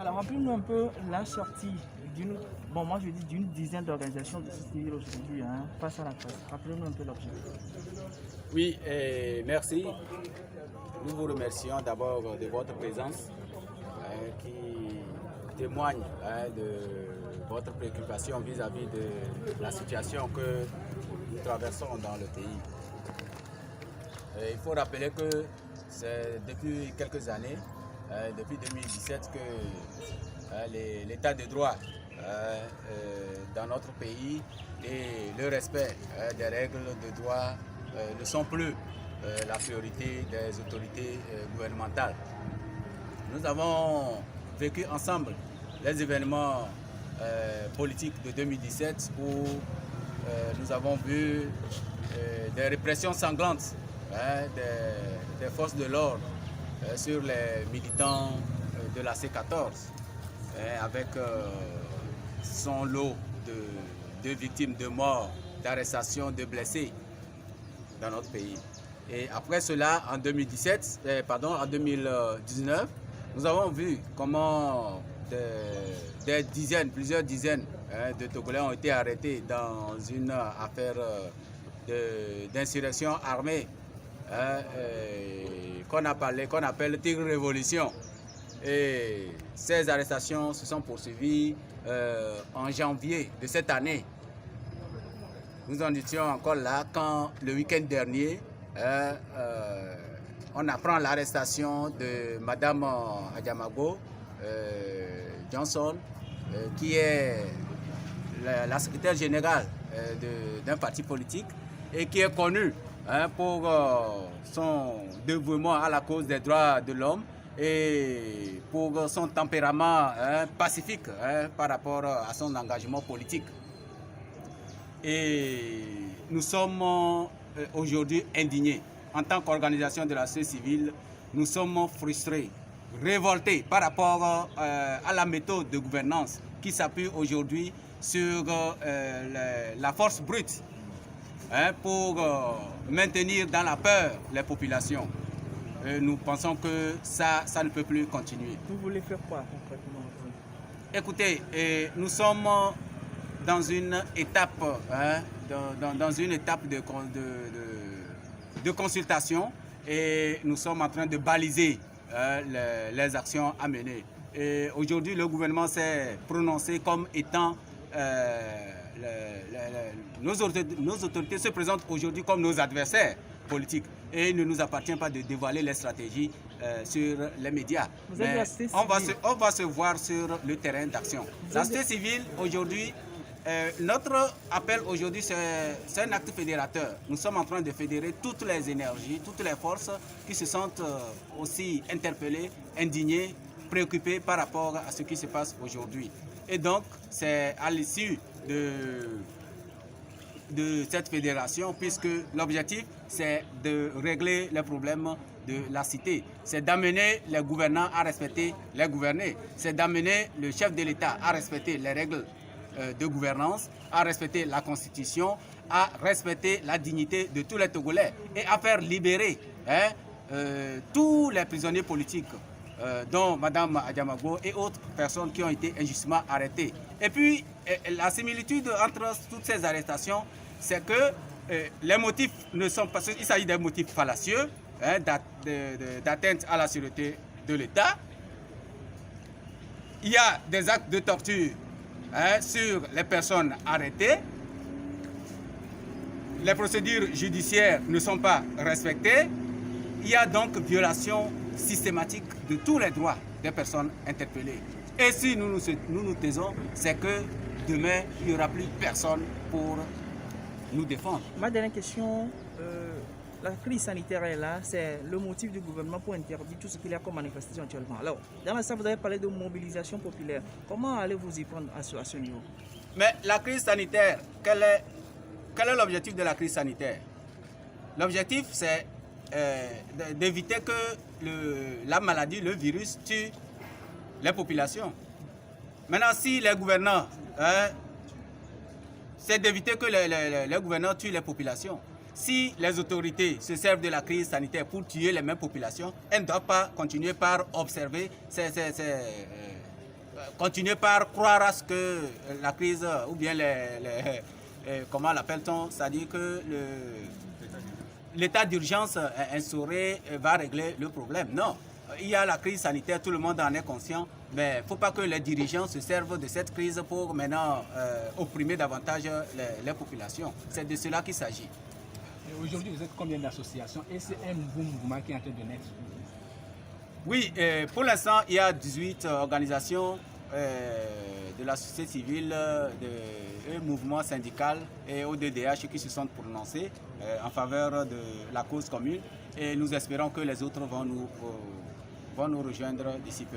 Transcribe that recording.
Alors, rappelez-nous un peu la sortie d'une dizaine d'organisations de société civile aujourd'hui face à la presse. Rappelez-nous un peu l'objectif. Oui, merci. Nous vous remercions d'abord de votre présence qui témoigne de votre préoccupation vis-à-vis de la situation que nous traversons dans le pays. Il faut rappeler que c'est depuis quelques années, depuis 2017, que l'état de droit dans notre pays et le respect des règles de droit ne sont plus la priorité des autorités gouvernementales. Nous avons vécu ensemble les événements politiques de 2017 où nous avons vu des répressions sanglantes des forces de l'ordre sur les militants de la C14 avec son lot de victimes, de morts, d'arrestations, de blessés dans notre pays. Et après cela, en 2019, nous avons vu comment plusieurs dizaines de Togolais ont été arrêtés dans une affaire d'insurrection armée qu'on appelle Tigre Révolution. Et ces arrestations se sont poursuivies en janvier de cette année. Nous en étions encore là quand le week-end dernier, on apprend l'arrestation de Madame Adjamago Johnson, qui est la secrétaire générale d'un parti politique et qui est connue pour son dévouement à la cause des droits de l'homme et pour son tempérament pacifique par rapport à son engagement politique. Et nous sommes aujourd'hui indignés. En tant qu'organisation de la société civile, nous sommes frustrés, révoltés par rapport à la méthode de gouvernance qui s'appuie aujourd'hui sur la force brute pour maintenir dans la peur les populations. Nous pensons que ça ne peut plus continuer. Vous voulez faire quoi concrètement? Écoutez, nous sommes dans une étape, de consultation et nous sommes en train de baliser les actions à mener. Et aujourd'hui, le gouvernement s'est prononcé comme étant nos autorités se présentent aujourd'hui comme nos adversaires politiques et il ne nous appartient pas de dévoiler les stratégies sur les médias. Mais on va se voir sur le terrain d'action. La société civile aujourd'hui, notre appel aujourd'hui, c'est un acte fédérateur. Nous sommes en train de fédérer toutes les énergies, toutes les forces qui se sentent aussi interpellées, indignées, préoccupées par rapport à ce qui se passe aujourd'hui. Et donc, c'est à l'issue de cette fédération, puisque l'objectif, c'est de régler les problèmes de la cité. C'est d'amener les gouvernants à respecter les gouvernés. C'est d'amener le chef de l'État à respecter les règles de gouvernance, à respecter la Constitution, à respecter la dignité de tous les Togolais et à faire libérer tous les prisonniers politiques, dont Mme Adjamago et autres personnes qui ont été injustement arrêtées. Et puis, la similitude entre toutes ces arrestations, c'est que les motifs ne sont pas... Il s'agit des motifs fallacieux, d'atteinte à la sûreté de l'État. Il y a des actes de torture sur les personnes arrêtées. Les procédures judiciaires ne sont pas respectées. Il y a donc violation systématique de tous les droits des personnes interpellées. Et si nous nous taisons, c'est que demain, il n'y aura plus personne pour nous défendre. Ma dernière question, la crise sanitaire est là, c'est le motif du gouvernement pour interdire tout ce qu'il y a comme manifestation actuellement. Alors, dans la salle, vous avez parlé de mobilisation populaire. Comment allez-vous y prendre à ce niveau? Mais la crise sanitaire, quel est l'objectif de la crise sanitaire? L'objectif, c'est d'éviter que la maladie, le virus, tue les populations. Maintenant, si les gouvernants, c'est d'éviter que les gouvernants tuent les populations. Si les autorités se servent de la crise sanitaire pour tuer les mêmes populations, elles ne doivent pas continuer par observer continuer par croire à ce que la crise, ou bien comment l'appelle-t-on, c'est-à-dire que l'état d'urgence instauré va régler le problème. Non, il y a la crise sanitaire, tout le monde en est conscient, mais il ne faut pas que les dirigeants se servent de cette crise pour maintenant opprimer davantage les populations. C'est de cela qu'il s'agit. Aujourd'hui, vous êtes combien d'associations et c'est un nouveau mouvement qui est en train de naître? Oui, pour l'instant, il y a 18 organisations de la société civile, de mouvements syndicaux et ODDH qui se sont prononcés en faveur de la cause commune. Et nous espérons que les autres vont nous rejoindre d'ici peu.